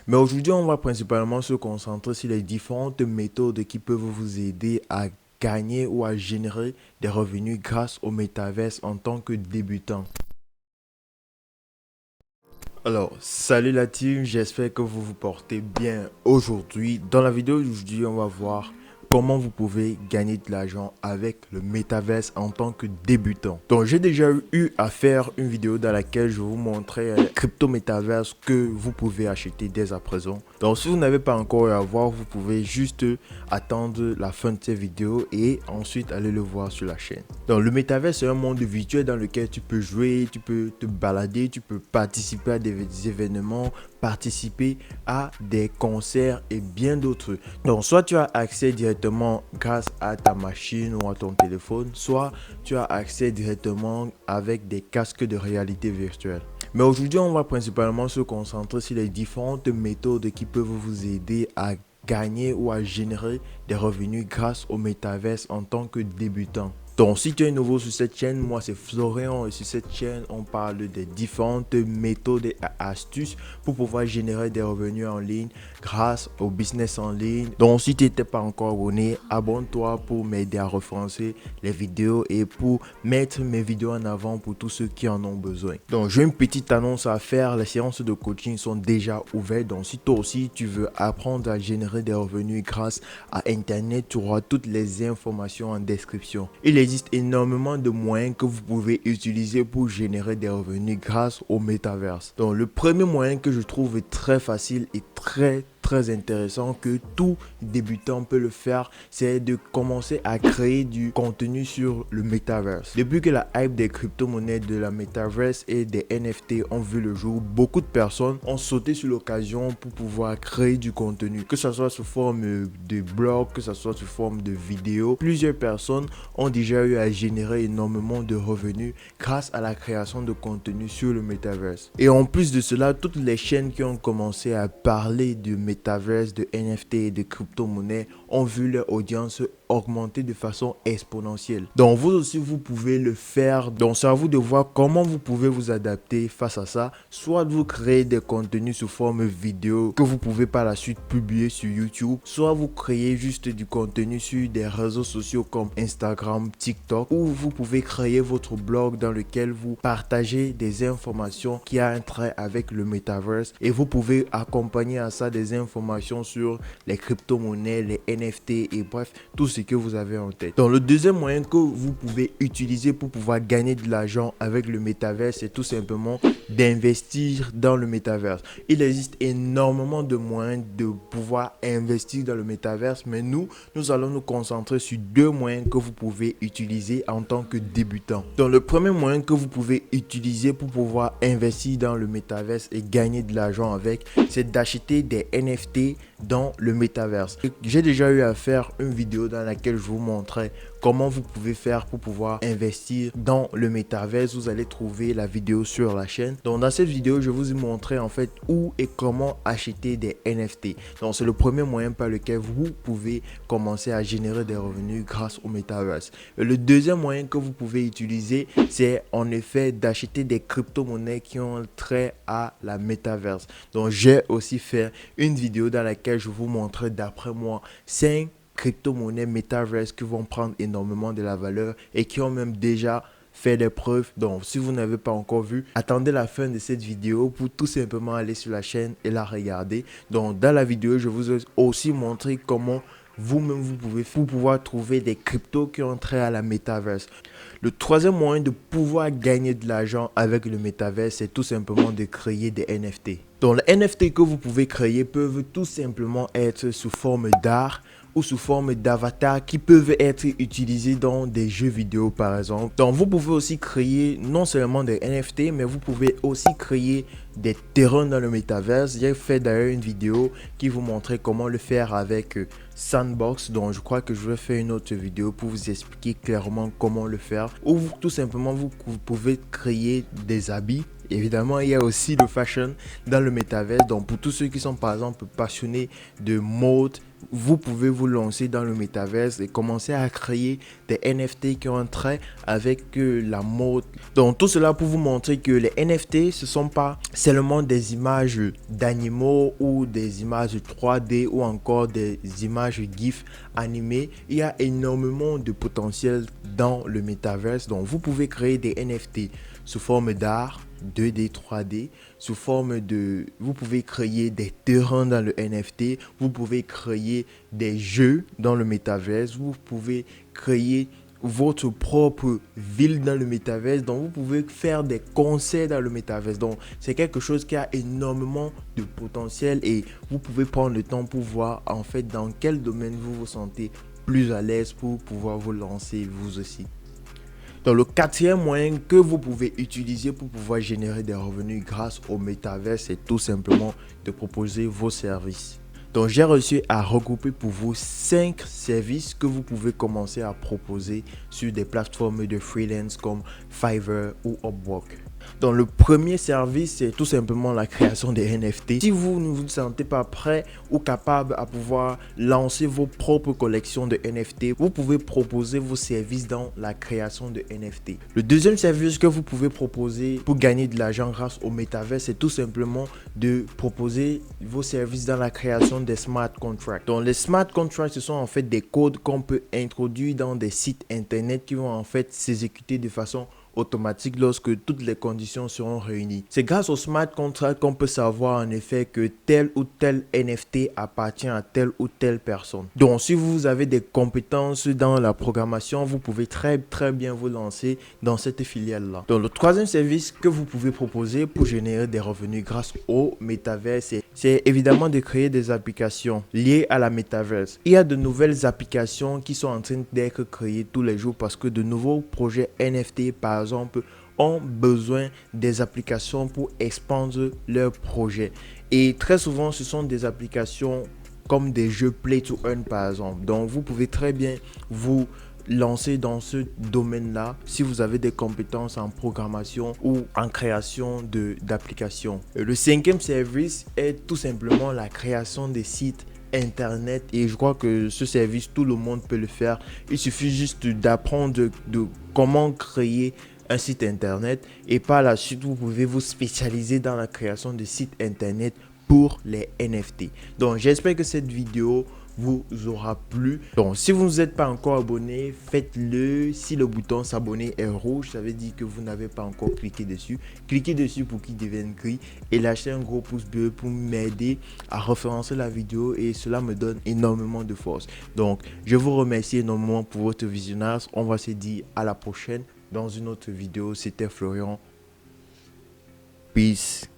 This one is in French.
Mais aujourd'hui, on va principalement se concentrer sur les différentes méthodes qui peuvent vous aider à gagner ou à générer des revenus grâce au métaverse en tant que débutant. Alors, salut la team, j'espère que vous vous portez bien aujourd'hui. Dans la vidéo d'aujourd'hui, on va voir comment vous pouvez gagner de l'argent avec le métaverse en tant que débutant. Donc, j'ai déjà eu à faire une vidéo dans laquelle je vous montrais un crypto métaverse que vous pouvez acheter dès à présent. Donc, si vous n'avez pas encore eu à voir, vous pouvez juste attendre la fin de cette vidéo et ensuite aller le voir sur la chaîne. Donc, le métaverse, c'est un monde virtuel dans lequel tu peux jouer, tu peux te balader, tu peux participer à des événements, participer à des concerts et bien d'autres. Donc, soit tu as accès directement grâce à ta machine ou à ton téléphone, soit tu as accès directement avec des casques de réalité virtuelle. Mais aujourd'hui, on va principalement se concentrer sur les différentes méthodes qui peuvent vous aider à gagner ou à générer des revenus grâce au métaverse en tant que débutant. Donc, si tu es nouveau sur cette chaîne, moi c'est Florian et sur cette chaîne, on parle des différentes méthodes et astuces pour pouvoir générer des revenus en ligne grâce au business en ligne. Donc, si tu n'étais pas encore abonné, abonne-toi pour m'aider à refoncer les vidéos et pour mettre mes vidéos en avant pour tous ceux qui en ont besoin. Donc, j'ai une petite annonce à faire. Les séances de coaching sont déjà ouvertes. Donc, si toi aussi tu veux apprendre à générer des revenus grâce à Internet, tu auras toutes les informations en description. Il existe énormément de moyens que vous pouvez utiliser pour générer des revenus grâce au métaverse. Donc, le premier moyen que je trouve très facile et très intéressant, que tout débutant peut le faire, c'est de commencer à créer du contenu sur le métaverse. Depuis que la hype des crypto-monnaies, de la métaverse et des NFT ont vu le jour, beaucoup de personnes ont sauté sur l'occasion pour pouvoir créer du contenu, que ce soit sous forme de blog, que ce soit sous forme de vidéo. Plusieurs personnes ont déjà eu à générer énormément de revenus grâce à la création de contenu sur le métaverse. Et en plus de cela, toutes les chaînes qui ont commencé à parler de métaverse, de NFT et de crypto-monnaie ont vu leur audience augmenter de façon exponentielle. Donc vous aussi vous pouvez le faire. Donc c'est à vous de voir comment vous pouvez vous adapter face à ça. Soit vous créez des contenus sous forme vidéo que vous pouvez par la suite publier sur YouTube, soit vous créez juste du contenu sur des réseaux sociaux comme Instagram, TikTok, ou vous pouvez créer votre blog dans lequel vous partagez des informations qui a un trait avec le metaverse, et vous pouvez accompagner à ça des informations sur les crypto-monnaies, les NFT et bref, tout ce que vous avez en tête. Donc le deuxième moyen que vous pouvez utiliser pour pouvoir gagner de l'argent avec le métaverse, c'est tout simplement d'investir dans le métaverse. Il existe énormément de moyens de pouvoir investir dans le métaverse, mais nous allons nous concentrer sur deux moyens que vous pouvez utiliser en tant que débutant. Donc le premier moyen que vous pouvez utiliser pour pouvoir investir dans le métaverse et gagner de l'argent avec, c'est d'acheter des NFT dans le métaverse. J'ai déjà eu à faire une vidéo dans laquelle je vous montrais comment vous pouvez faire pour pouvoir investir dans le métaverse. Vous allez trouver la vidéo sur la chaîne. Donc dans cette vidéo, je vous ai montré en fait où et comment acheter des NFT. Donc c'est le premier moyen par lequel vous pouvez commencer à générer des revenus grâce au métaverse. Et le deuxième moyen que vous pouvez utiliser, c'est en effet d'acheter des crypto-monnaies qui ont trait à la métaverse. Donc j'ai aussi fait une vidéo dans laquelle je vous montrais d'après moi 5 crypto-monnaies metaverse qui vont prendre énormément de la valeur et qui ont même déjà fait des preuves. Donc si vous n'avez pas encore vu, attendez la fin de cette vidéo pour tout simplement aller sur la chaîne et la regarder. Donc dans la vidéo, je vous ai aussi montré comment vous-même vous pouvez pour pouvoir trouver des cryptos qui ont trait à la métaverse. Le troisième moyen de pouvoir gagner de l'argent avec le métaverse, c'est tout simplement de créer des NFT. Donc les NFT que vous pouvez créer peuvent tout simplement être sous forme d'art ou sous forme d'avatars qui peuvent être utilisés dans des jeux vidéo par exemple. Donc vous pouvez aussi créer non seulement des NFT, mais vous pouvez aussi créer des terrains dans le métaverse. J'ai fait d'ailleurs une vidéo qui vous montrait comment le faire avec Sandbox. Donc je crois que je vais faire une autre vidéo pour vous expliquer clairement comment le faire. Ou tout simplement vous pouvez créer des habits Évidemment, il y a aussi le fashion dans le métaverse. Donc, pour tous ceux qui sont par exemple passionnés de mode, vous pouvez vous lancer dans le métaverse et commencer à créer des NFT qui ont un trait avec la mode. Donc, tout cela pour vous montrer que les NFT, ce ne sont pas seulement des images d'animaux ou des images 3D ou encore des images GIF animées. Il y a énormément de potentiel dans le métaverse. Donc, vous pouvez créer des NFT sous forme d'art, 2D, 3D, sous forme de... Vous pouvez créer des terrains dans le NFT, vous pouvez créer des jeux dans le métaverse, vous pouvez créer votre propre ville dans le métaverse, donc vous pouvez faire des concerts dans le métaverse. Donc c'est quelque chose qui a énormément de potentiel et vous pouvez prendre le temps pour voir en fait dans quel domaine vous vous sentez plus à l'aise pour pouvoir vous lancer vous aussi. Donc, le quatrième moyen que vous pouvez utiliser pour pouvoir générer des revenus grâce au métavers, c'est tout simplement de proposer vos services. Donc, j'ai réussi à regrouper pour vous 5 services que vous pouvez commencer à proposer sur des plateformes de freelance comme Fiverr ou Upwork. Donc, le premier service, c'est tout simplement la création des NFT. Si vous ne vous sentez pas prêt ou capable à pouvoir lancer vos propres collections de NFT, vous pouvez proposer vos services dans la création de NFT. Le deuxième service que vous pouvez proposer pour gagner de l'argent grâce au métavers, c'est tout simplement de proposer vos services dans la création des smart contracts. Donc, les smart contracts, ce sont en fait des codes qu'on peut introduire dans des sites internet qui vont en fait s'exécuter de façon automatique lorsque toutes les conditions seront réunies. C'est grâce au smart contract qu'on peut savoir en effet que tel ou tel NFT appartient à telle ou telle personne. Donc si vous avez des compétences dans la programmation, vous pouvez très bien vous lancer dans cette filiale là. Donc le troisième service que vous pouvez proposer pour générer des revenus grâce au métaverse, c'est évidemment de créer des applications liées à la métaverse. Il y a de nouvelles applications qui sont en train d'être créées tous les jours parce que de nouveaux projets NFT par exemple ont besoin des applications pour expandre leurs projets. Et très souvent, ce sont des applications comme des jeux Play to Earn par exemple. Donc, vous pouvez très bien vous lancer dans ce domaine-là si vous avez des compétences en programmation ou en création d'applications. Le cinquième service est tout simplement la création des sites internet et je crois que ce service tout le monde peut le faire. Il suffit juste d'apprendre de comment créer un site internet et par la suite vous pouvez vous spécialiser dans la création de sites internet pour les NFT. Donc j'espère que cette vidéo vous aura plu. Donc si vous n'êtes pas encore abonné, faites-le. Si le bouton s'abonner est rouge, ça veut dire que vous n'avez pas encore cliqué dessus. Cliquez dessus pour qu'il devienne gris et lâchez un gros pouce bleu pour m'aider à référencer la vidéo et cela me donne énormément de force. Donc je vous remercie énormément pour votre visionnage. On va se dire à la prochaine dans une autre vidéo. C'était Florian. Peace.